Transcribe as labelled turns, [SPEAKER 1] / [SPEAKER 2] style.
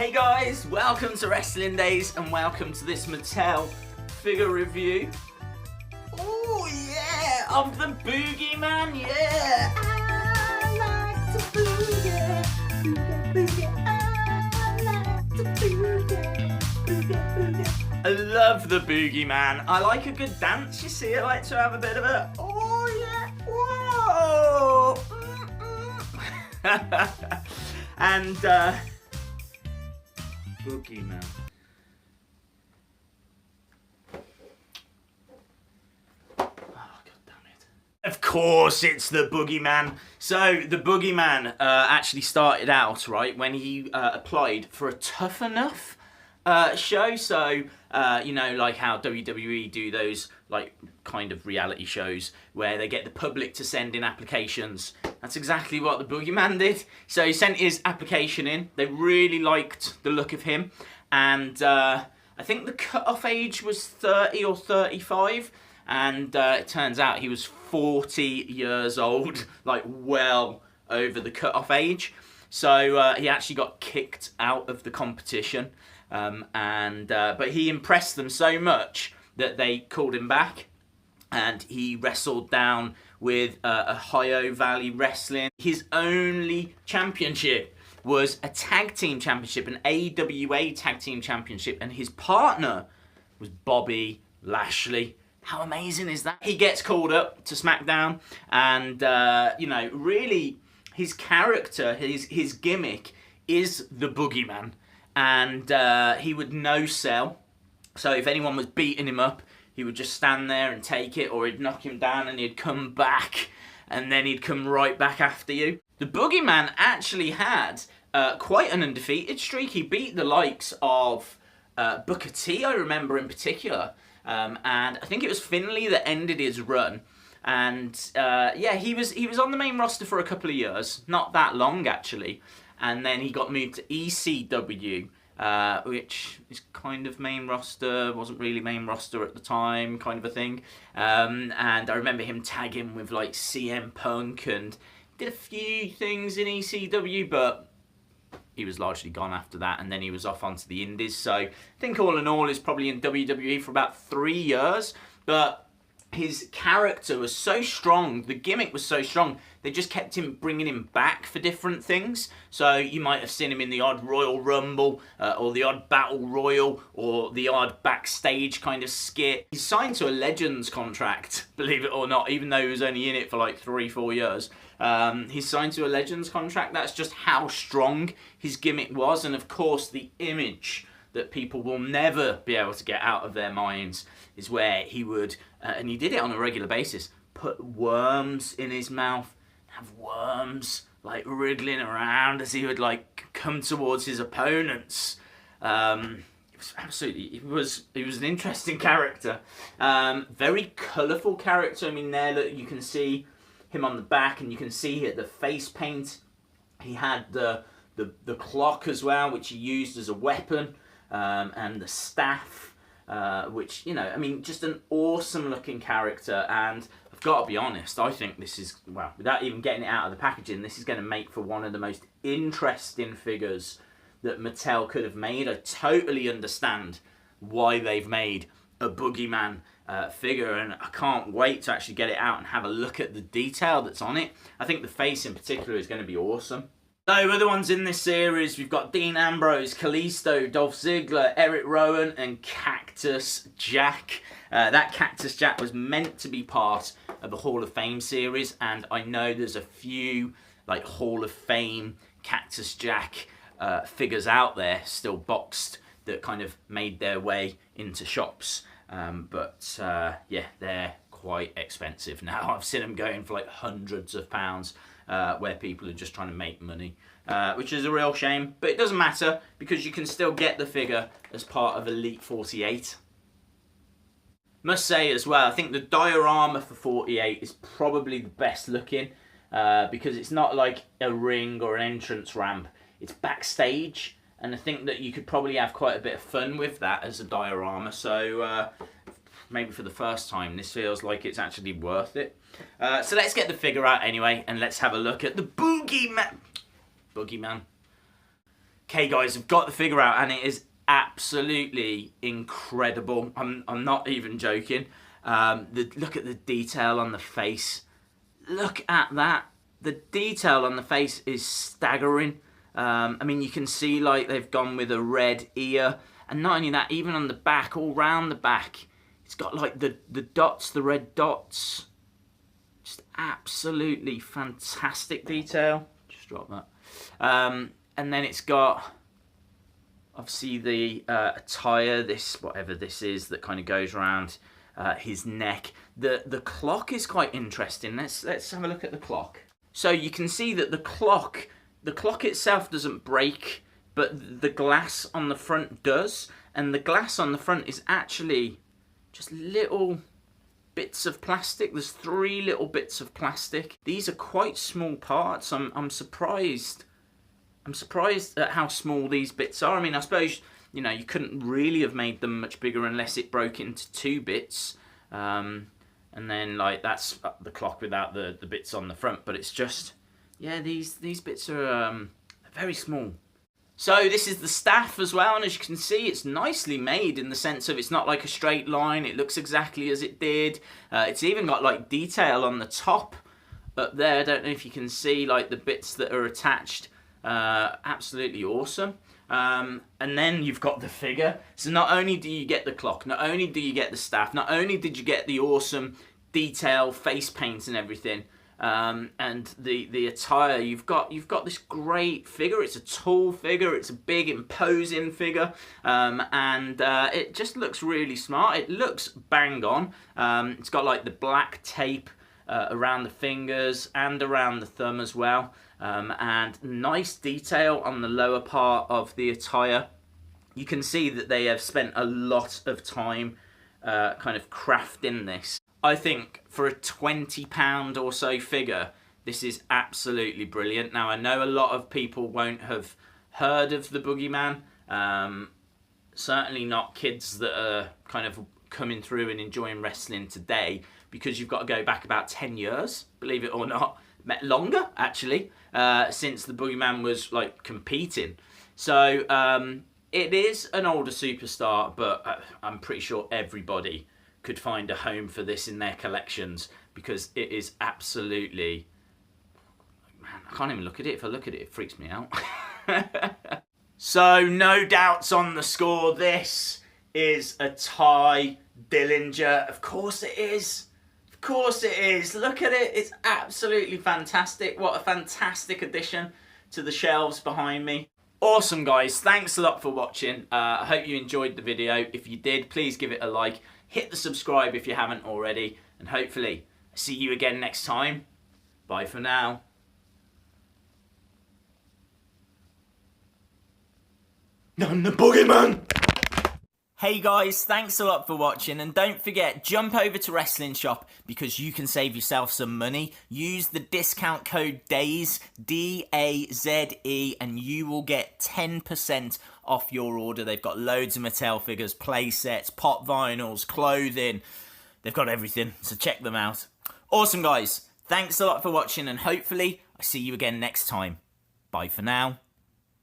[SPEAKER 1] Hey guys, welcome to Wrestling Days and welcome to this Mattel figure review. Oh yeah, of the Boogeyman, yeah! I like to boogie, boogie, boogie, I like to boogie, boogie, boogie. I love the Boogeyman. I like a good dance, you see, I like to have a bit of a, oh yeah, whoa! And Boogeyman. Oh, God damn it. Of course it's the Boogeyman. So, the Boogeyman actually started out, right, when he applied for a Tough Enough show. So, you know, like how WWE do those, like, kind of reality shows where they get the public to send in applications. That's exactly what the Boogeyman did. So he sent his application in. They really liked the look of him. And I think the cut-off age was 30 or 35. And it turns out he was 40 years old, like well over the cut-off age. So he actually got kicked out of the competition. But he impressed them so much that they called him back. And he wrestled down with Ohio Valley Wrestling. His only championship was a tag team championship, an AWA tag team championship, and his partner was Bobby Lashley. How amazing is that? He gets called up to SmackDown, and you know, really, his character, his gimmick is the Boogeyman, and he would no-sell. So if anyone was beating him up, he would just stand there and take it, or he'd knock him down and he'd come back, and then he'd come right back after you. The Boogeyman actually had quite an undefeated streak. He beat the likes of Booker T, I remember in particular, and I think it was Finlay that ended his run. And yeah, he was on the main roster for a couple of years, not that long actually, and then he got moved to ECW. Which is kind of main roster, wasn't really main roster at the time, kind of a thing. And I remember him tagging with like CM Punk and did a few things in ECW, but he was largely gone after that, and then he was off onto the indies. So I think all in all, he's probably in WWE for about 3 years, but his character was so strong, the gimmick was so strong, they just kept bringing him back for different things. So you might have seen him in the odd Royal Rumble, or the odd Battle Royal, or the odd backstage kind of skit. He's signed to a Legends contract, believe it or not, even though he was only in it for like 3-4 years. He's signed to a Legends contract. That's just how strong his gimmick was, and of course the image that people will never be able to get out of their minds is where he would, and he did it on a regular basis, put worms in his mouth, have worms like wriggling around as he would like come towards his opponents. It was absolutely, he was an interesting character, very colourful character. I mean, there that you can see him on the back, and you can see here the face paint. He had the clock as well, which he used as a weapon. And the staff, which, you know, I mean, just an awesome looking character. And I've got to be honest, I think this is, well, without even getting it out of the packaging, this is going to make for one of the most interesting figures that Mattel could have made. I totally understand why they've made a Boogeyman figure, and I can't wait to actually get it out and have a look at the detail that's on it. I think the face in particular is going to be awesome. So, other ones in this series, we've got Dean Ambrose, Kalisto, Dolph Ziggler, Eric Rowan, and Cactus Jack. That Cactus Jack was meant to be part of the Hall of Fame series, and I know there's a few like Hall of Fame Cactus Jack figures out there still boxed that kind of made their way into shops. Yeah, they're quite expensive now. I've seen them going for like hundreds of pounds. Where people are just trying to make money, which is a real shame, but it doesn't matter because you can still get the figure as part of Elite 48. Must say as well, I think the diorama for 48 is probably the best looking, because it's not like a ring or an entrance ramp, it's backstage, and I think that you could probably have quite a bit of fun with that as a diorama. So maybe for the first time, this feels like it's actually worth it. So let's get the figure out anyway, and let's have a look at the Boogeyman. Okay, guys, I've got the figure out, and it is absolutely incredible. I'm not even joking. Look at the detail on the face. Look at that. The detail on the face is staggering. I mean, you can see like they've gone with a red ear, and not only that, even on the back, all round the back, it's got like the dots, the red dots. Just absolutely fantastic detail. Just drop that. And then it's got obviously the attire, this whatever this is that kind of goes around his neck. The clock is quite interesting. Let's have a look at the clock. So you can see that the clock itself doesn't break, but the glass on the front does, and the glass on the front is actually just little bits of plastic. There's 3 little bits of plastic. These are quite small parts. I'm surprised. I'm surprised at how small these bits are. I mean, I suppose, you know, you couldn't really have made them much bigger unless it broke into 2 bits. And then, like, that's the clock without the bits on the front. But it's just, yeah, these bits are very small. So this is the staff as well, and as you can see, it's nicely made in the sense of it's not like a straight line. It looks exactly as it did. It's even got, like, detail on the top up there. I don't know if you can see, like, the bits that are attached. Absolutely awesome. And then you've got the figure. So not only do you get the clock, not only do you get the staff, not only did you get the awesome detail, face paint and everything, and the attire, you've got this great figure. It's a tall figure, it's a big imposing figure, and it just looks really smart. It looks bang on. It's got like the black tape around the fingers and around the thumb as well. And nice detail on the lower part of the attire. You can see that they have spent a lot of time kind of crafting this. I think for a £20 or so figure, this is absolutely brilliant. Now, I know a lot of people won't have heard of the Boogeyman. Certainly not kids that are kind of coming through and enjoying wrestling today, because you've got to go back about 10 years, believe it or not. Longer, actually, since the Boogeyman was like competing. So it is an older superstar, but I'm pretty sure everybody could find a home for this in their collections, because it is absolutely, man, I can't even look at it. If I look at it, it freaks me out. So no doubts on the score. This is a Ty Dillinger. Of course it is. Of course it is. Look at it. It's absolutely fantastic. What a fantastic addition to the shelves behind me. Awesome, guys. Thanks a lot for watching. I hope you enjoyed the video. If you did, please give it a like. Hit the subscribe if you haven't already. And hopefully, see you again next time. Bye for now. I'm the Boogeyman! Hey guys, thanks a lot for watching, and don't forget, jump over to Wrestling Shop because you can save yourself some money. Use the discount code DAZE, D-A-Z-E, and you will get 10% off your order. They've got loads of Mattel figures, play sets, pop vinyls, clothing. They've got everything, so check them out. Awesome guys, thanks a lot for watching, and hopefully I see you again next time. Bye for now.